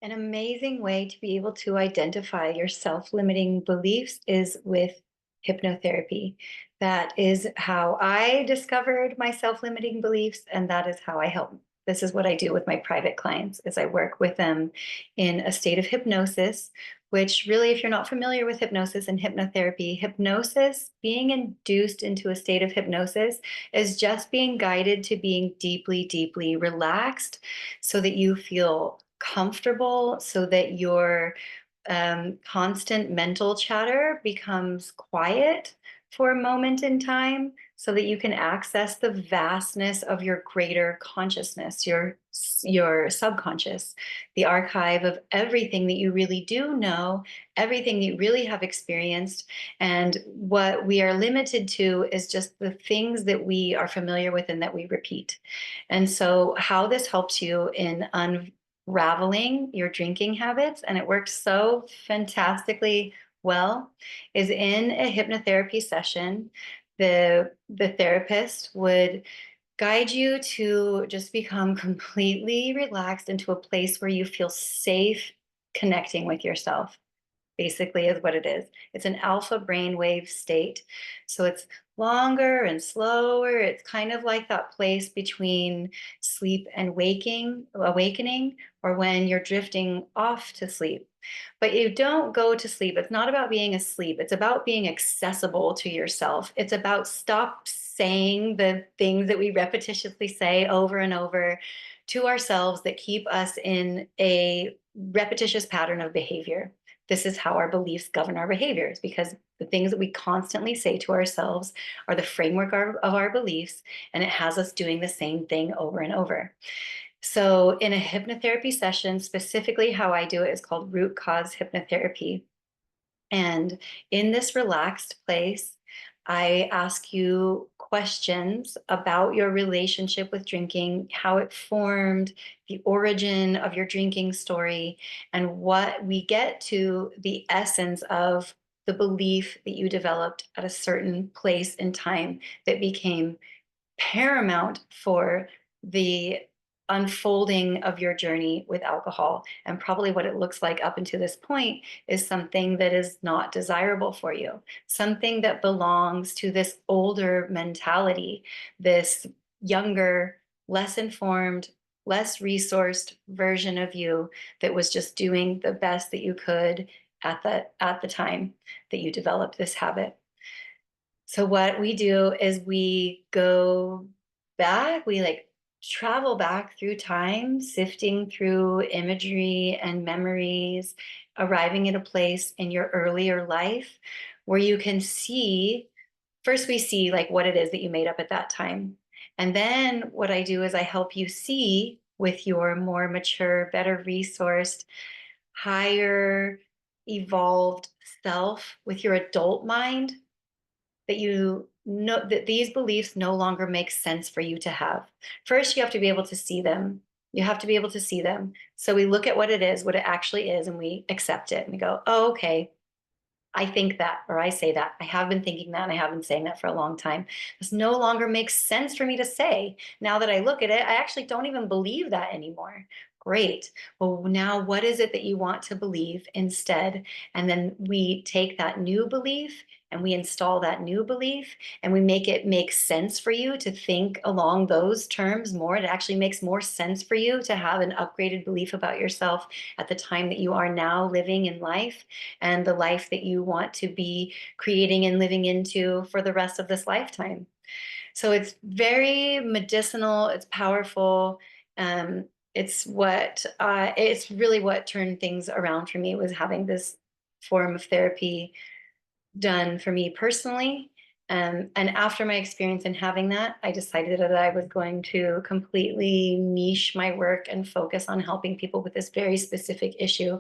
An amazing way to be able to identify your self-limiting beliefs is with hypnotherapy. That is how I discovered my self-limiting beliefs, and that is how I help. This is what I do with my private clients is I work with them in a state of hypnosis, which really, if you're not familiar with hypnosis and hypnotherapy, hypnosis, being induced into a state of hypnosis is just being guided to being deeply, deeply relaxed so that you feel comfortable, so that your constant mental chatter becomes quiet for a moment in time, so that you can access the vastness of your greater consciousness, your subconscious, the archive of everything that you really do know, everything that you really have experienced. And what we are limited to is just the things that we are familiar with and that we repeat. And so how this helps you in unraveling your drinking habits, and it works so fantastically well, is in a hypnotherapy session. The therapist would guide you to just become completely relaxed into a place where you feel safe connecting with yourself, basically is what it is. It's an alpha brainwave state. So it's longer and slower. It's kind of like that place between sleep and awakening, or when you're drifting off to sleep. But you don't go to sleep. It's not about being asleep. It's about being accessible to yourself. It's about stop saying the things that we repetitiously say over and over to ourselves that keep us in a repetitious pattern of behavior. This is how our beliefs govern our behaviors, because the things that we constantly say to ourselves are the framework of our beliefs, and it has us doing the same thing over and over. So in a hypnotherapy session, specifically how I do it is called root cause hypnotherapy. And in this relaxed place, I ask you questions about your relationship with drinking, how it formed, the origin of your drinking story, and what we get to the essence of the belief that you developed at a certain place in time that became paramount for the unfolding of your journey with alcohol. And probably what it looks like up until this point is something that is not desirable for you, something that belongs to this older mentality, this younger, less informed, less resourced version of you that was just doing the best that you could at the time that you developed this habit. So what we do is we go back, we like travel back through time, sifting through imagery and memories, arriving at a place in your earlier life where you can see, first we see like what it is that you made up at that time. And then what I do is I help you see with your more mature, better resourced, higher evolved self, with your adult mind, that you know that these beliefs no longer make sense for you to have. First, you have to be able to see them. You have to be able to see them. So we look at what it is, what it actually is, and we accept it. And we go, oh, okay, I think that, or I say that. I have been thinking that, and I have been saying that for a long time. This no longer makes sense for me to say. Now that I look at it, I actually don't even believe that anymore. Great. Well, now what is it that you want to believe instead? And then we take that new belief and we install that new belief, and we make it make sense for you to think along those terms more. It actually makes more sense for you to have an upgraded belief about yourself at the time that you are now living in life, and the life that you want to be creating and living into for the rest of this lifetime. So it's very medicinal, it's powerful. It's really what turned things around for me, was having this form of therapy done for me personally. And after my experience in having that, I decided that I was going to completely niche my work and focus on helping people with this very specific issue,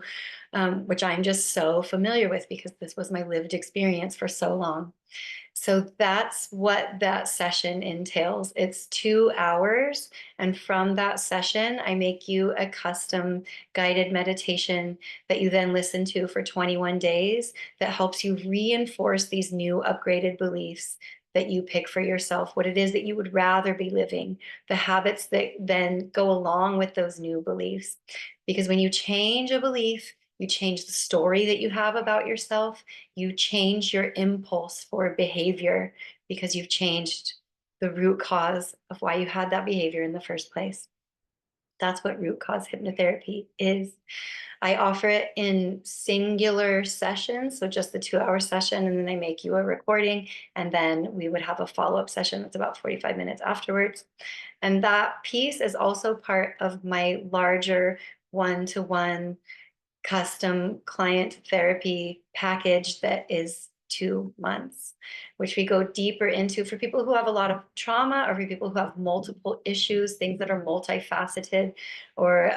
which I'm just so familiar with because this was my lived experience for so long. So that's what that session entails. It's 2 hours. And from that session, I make you a custom guided meditation that you then listen to for 21 days that helps you reinforce these new upgraded beliefs that you pick for yourself, what it is that you would rather be living, the habits that then go along with those new beliefs. Because when you change a belief, you change the story that you have about yourself, you change your impulse for behavior because you've changed the root cause of why you had that behavior in the first place. That's what root cause hypnotherapy is. I offer it in singular sessions, so just the 2 hour session, and then I make you a recording, and then we would have a follow up session that's about 45 minutes afterwards. And that piece is also part of my larger one-to-one custom client therapy package that is 2 months, which we go deeper into for people who have a lot of trauma or for people who have multiple issues, things that are multifaceted, or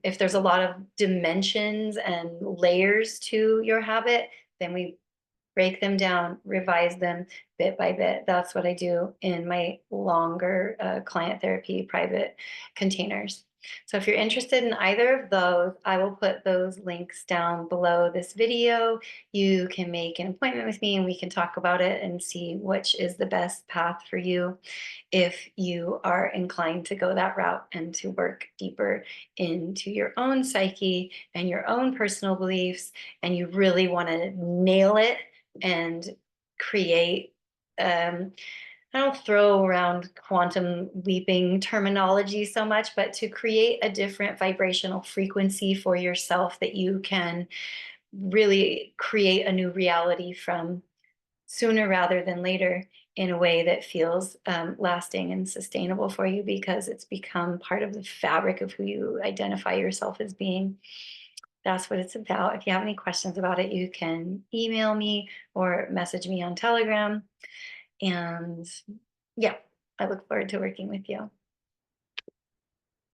if there's a lot of dimensions and layers to your habit, then we break them down, revise them bit by bit. That's what I do in my longer client therapy private containers. So if you're interested in either of those, I will put those links down below this video. You can make an appointment with me and we can talk about it and see which is the best path for you if you are inclined to go that route and to work deeper into your own psyche and your own personal beliefs, and you really want to nail it and create I don't throw around quantum leaping terminology so much, but to create a different vibrational frequency for yourself that you can really create a new reality from sooner rather than later in a way that feels lasting and sustainable for you because it's become part of the fabric of who you identify yourself as being. That's what it's about. If you have any questions about it, you can email me or message me on Telegram. And yeah, I look forward to working with you.